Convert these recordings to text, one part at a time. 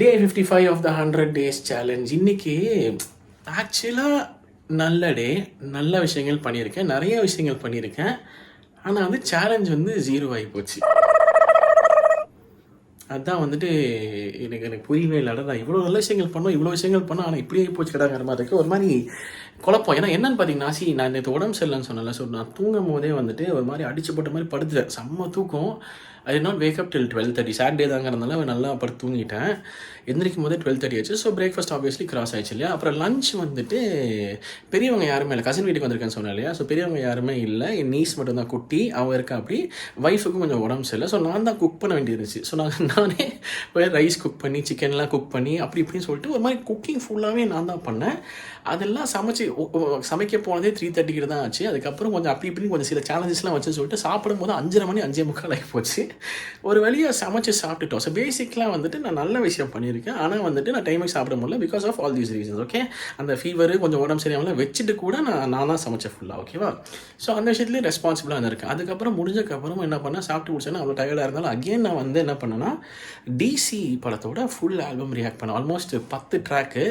Day 55 of the 100 days challenge. இன்னைக்கு ஆக்சுவலாக நல்ல டே, நல்ல விஷயங்கள் பண்ணியிருக்கேன், நிறைய விஷயங்கள் பண்ணியிருக்கேன். ஆனால் வந்து சேலஞ்ச் வந்து 0 ஆகி போச்சு. அதுதான் வந்துட்டு எனக்கு எனக்கு புரியவே இல்லை. நான் இவ்வளோ நல்ல விஷயங்கள் பண்ணோம், இவ்வளோ விஷயங்கள் பண்ணோம், ஆனால் இப்படியே போச்சு கிடாங்கிற மாதிரி இருக்குது. ஒரு மாதிரி குழப்பம். ஏன்னா என்னன்னு பார்த்தீங்கன்னா, நான் நேற்று உடம்பு சரியில்லைன்னு சொன்னேன்ல. ஸோ நான் தூங்கும் போதே வந்துட்டு ஒரு மாதிரி அடிச்சு போட்ட மாதிரி படுத்துட்டேன். செம்ம தூக்கம். I not wake up till 12:30. Saturday தாங்கிறதுனால நல்லா படுத்து தூங்கிட்டேன். எந்திரிக்கும் போதே 12:30 ஆச்சு. ஸோ பிரேக்ஃபாஸ்ட் ஆப்வியஸ்லி கிராஸ் ஆயிடுச்சு இல்லையா. அப்புறம் லஞ்ச் வந்துட்டு பெரியவங்க யாருமே இல்லை. கசின் வீட்டுக்கு வந்திருக்கேன்னு சொன்னேன் இல்லையா. ஸோ பெரியவங்க யாருமே இல்லை. என் நீஸ் மட்டும் தான் குட்டி. அவன் இருக்கா அப்படி. ஒய்ஃபுக்கும் கொஞ்சம் உடம்பு சரியில்லை. ஸோ நான் தான் குக் பண்ண வேண்டியிருந்துச்சு. ஸோ நானே போய் ரைஸ் குக் பண்ணி, சிக்கன்லாம் குக் பண்ணி, அப்படி இப்படின்னு சொல்லிட்டு ஒரு மாதிரி குக்கிங் ஃபுல்லாகவே நான் தான் பண்ணேன். அதெல்லாம் சமைக்க போனதே 3:30 தான் ஆச்சு. அதுக்கப்புறம் கொஞ்சம் அப்படி இப்படின்னு கொஞ்சம் சில சேலஞ்சஸ்லாம் வச்சு சொல்லிட்டு சாப்பிடும்போது 5:30 மணி 5:45 ஆகி போச்சு. ஒரு வழியாக சமைச்சு சாப்பிட்டுட்டோம். ஸோ பேசிக்கலாக வந்துட்டு நான் நல்ல விஷயம் பண்ணியிருக்கேன். ஆனால் வந்துட்டு நான் டைமுக்கு சாப்பிட முடியல because of all these reasons. Okay, அந்த ஃபீவர் கொஞ்சம் உடம்பு சரியாமல் வச்சுட்டு கூட நான் தான் சமைச்சேன் ஃபுல்லாக. ஓகேவா. ஸோ அந்த விஷயத்துலேயே ரெஸ்பான்சிபிளாக இருந்திருக்கேன். அதுக்கப்புறம் முடிஞ்சக்கப்புறம் என்ன பண்ணேன், சாப்பிட்டு முடிச்சேன்னா அவ்வளோ டயர்டாக இருந்தாலும் அகெயின் நான் வந்து என்ன பண்ணேன்னா டிசி படத்தோட ஃபுல் ஆல்பம் ரியாக்ட் பண்ணேன். Almost 10 track,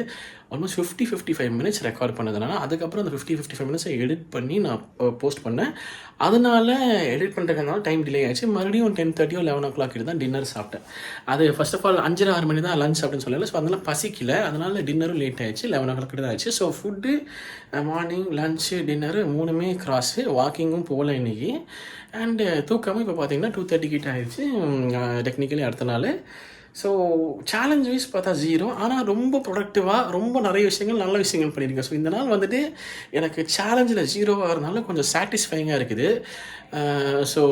almost 55 minutes record பண்ணதுனால அதுக்கப்புறம் அந்த 55 மினிட்ஸை எடிட் பண்ணி நான் போஸ்ட் பண்ணேன். அதனால் எடிட் பண்ணுறதுனால டைம் டிலே ஆச்சு. மறுபடியும் 10:30 or 11 o'clock தான் டின்னர் சாப்பிட்டேன். அது ஃபர்ஸ்ட் ஆஃப் ஆல் 5:30 மணி தான் லஞ்ச் சாப்பிட்டுன்னு சொல்லலை. ஸோ அதனால் பசிக்கல. அதனால் டின்னரும் லேட் ஆகிடுச்சு. 11 o'clock தான் ஆச்சு. So food, morning, lunch, dinner 3மே கிராஸு. வாக்கிங்கும் போகல இன்றைக்கி. அண்டு தூக்கமும் இப்போ பார்த்தீங்கன்னா 2:30 கிட்ட ஆகிடுச்சு டெக்னிக்கலி அடுத்த நாள். ஸோ சேலஞ்ச் வைஸ் பார்த்தா 0, ஆனால் ரொம்ப ப்ரொடக்டிவாக ரொம்ப நிறைய விஷயங்கள் நல்ல விஷயங்கள் பண்ணியிருக்கேன். ஸோ இந்த நாள் வந்துட்டு எனக்கு சேலஞ்சில் 0 ஆகிறதுனால கொஞ்சம் சாட்டிஸ்ஃபைங்காக இருக்குது. ஸோ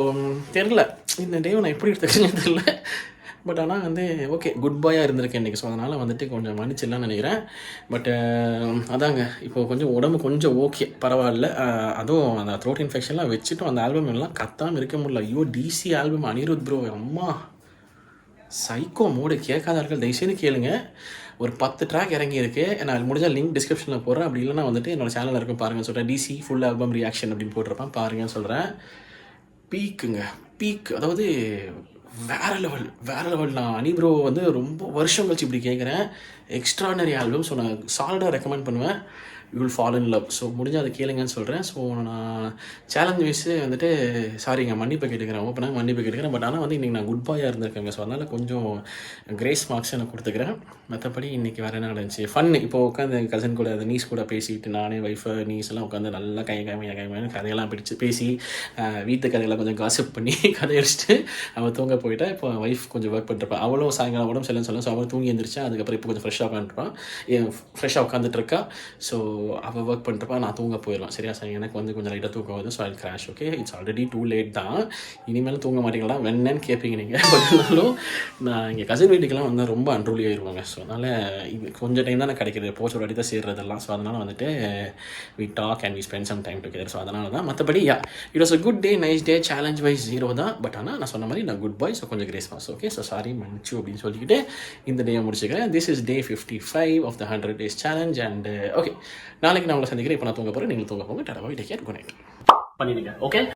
தெரில இந்த டே நான் எப்படி எடுத்துக்கிறேன்னு தெரில. பட் ஆனால் வந்து ஓகே, குட் பாயாக இருந்திருக்கேன் இன்றைக்கி. ஸோ அதனால் வந்துட்டு கொஞ்சம் மன்னிச்சிடலாம்னு நினைக்கிறேன். பட் அதாங்க இப்போ கொஞ்சம் உடம்பு கொஞ்சம் ஓகே, பரவாயில்ல. அதுவும் அந்த த்ரோட் இன்ஃபெக்ஷன்லாம் வச்சுட்டும் அந்த ஆல்பம் எல்லாம் கத்தாமல் இருக்க முடியல. ஐயோ, டிசி ஆல்பம் அனிருத் ப்ரோ, அம்மா சைக்கோ மோடு. கேட்காதார்கள் தயவுசெய்து கேளுங்க. ஒரு 10 ட்ராக் இறங்கியிருக்கு. நான் முடிஞ்சால் லிங்க் டிஸ்கிரிப்ஷனில் போடுறேன். அப்படி இல்லைனா வந்துட்டு என்னோடய சேனலில் இருக்கும் பாருங்கள் சொல்கிறேன். டிசி ஃபுல் ஆல்பம் ரியாக்ஷன் அப்படின்னு போட்டிருப்பேன், பாருங்கன்னு சொல்கிறேன். பீக்குங்க, பீக். அதாவது வேறு லெவல். நான் அனி ப்ரோ வந்து ரொம்ப வருஷம் கழிச்சு இப்படி கேட்குறேன். Extraordinary album. ஸோ நான் சாலிடாக ரெக்கமெண்ட் பண்ணுவேன். You will fall in love. So முடிஞ்சால் அதை கேளுங்கன்னு சொல்கிறேன். ஸோ நான் சேலஞ்ச் வைஸு வந்துட்டு சாரிங்க, மன்னிப்பு கேட்டுக்கிறேன், ஓப்பனாக மன்னிப்பு கேட்டுக்கிறேன். பட் ஆனால் வந்து இன்றைக்கி நான் குட் பாயாக இருந்திருக்கேங்க. ஸோ அதனால் கொஞ்சம் கிரேஸ் மார்க்ஸ் எனக்கு கொடுத்துக்கிறேன். மற்றபடி இன்றைக்கி வேறு என்ன நடந்துச்சு, ஃபன்னு. இப்போ உட்காந்து என் கசன் கூட, அந்த நீஸ் கூட பேசிட்டு, நானே ஒய்ஃபு நீஸ் எல்லாம் உட்காந்து நல்லா கைமையான கதையெல்லாம் பிடிச்சி பேசி வீட்டு கதையெல்லாம் கொஞ்சம் காசிப் பண்ணி கதை அடிச்சுட்டு அவள் தூங்க போயிட்டா. இப்போ ஒய்ஃப் கொஞ்சம் ஒர்க் பண்ணிருப்பான். அவளும் சாயங்காலம் உடம்பு சரியில்லைன்னு சொல்லலாம். ஸோ அவள் தூங்கி எழுந்திரிச்சா. அதுக்கப்புறம் இப்போ கொஞ்சம் ஃப்ரெஷ்ஷாக உட்காந்துட்ருக்கா. ஸோ அவள் ஒர்க் பண்ணிருப்பா, நான் தூங்க போயிடுவேன். சரியா சார், எனக்கு வந்து கொஞ்சம் லைட்டாக தூக்கம் வருது. So I crash. Okay, it's already too late தான். இனிமேல் தூங்க மாட்டீங்களா வெண்ணன்னு கேட்பீங்க நீங்கள். பட் இருந்தாலும் நான் இங்கே கசின் வீட்டுக்கெல்லாம் வந்து ரொம்ப அன்ரூலி ஆயிடுவாங்க. ஸோ அதனால் இது கொஞ்சம் டைம் தான் கிடைக்கிது. போச்சு ஒரு வாட்டி தான் சேர்றதெல்லாம். ஸோ அதனால் வந்துட்டு we talk and we spend some time together. So அதனால தான். மற்றபடி it was a good day, nice day. Challenge wise 0 தான். பட் ஆனால் நான் சொன்ன மாதிரி நான் குட் பாய். ஸோ கொஞ்சம் grace marks. Okay, so sorry மன்னிச்சு அப்படின்னு சொல்லிக்கிட்டு இந்த டே முடிச்சுக்கிறேன். This is day 55 of the 100 days challenge. And okay, நாளைக்கு நான் உங்களை சந்திக்கிறேன். இப்போ நான் தூங்க போகிறேன், நீங்கள் தூங்க போங்க. டாடா பாய், டேக் கேர், குட் நைட் பண்ணிடுங்க. ஓகே.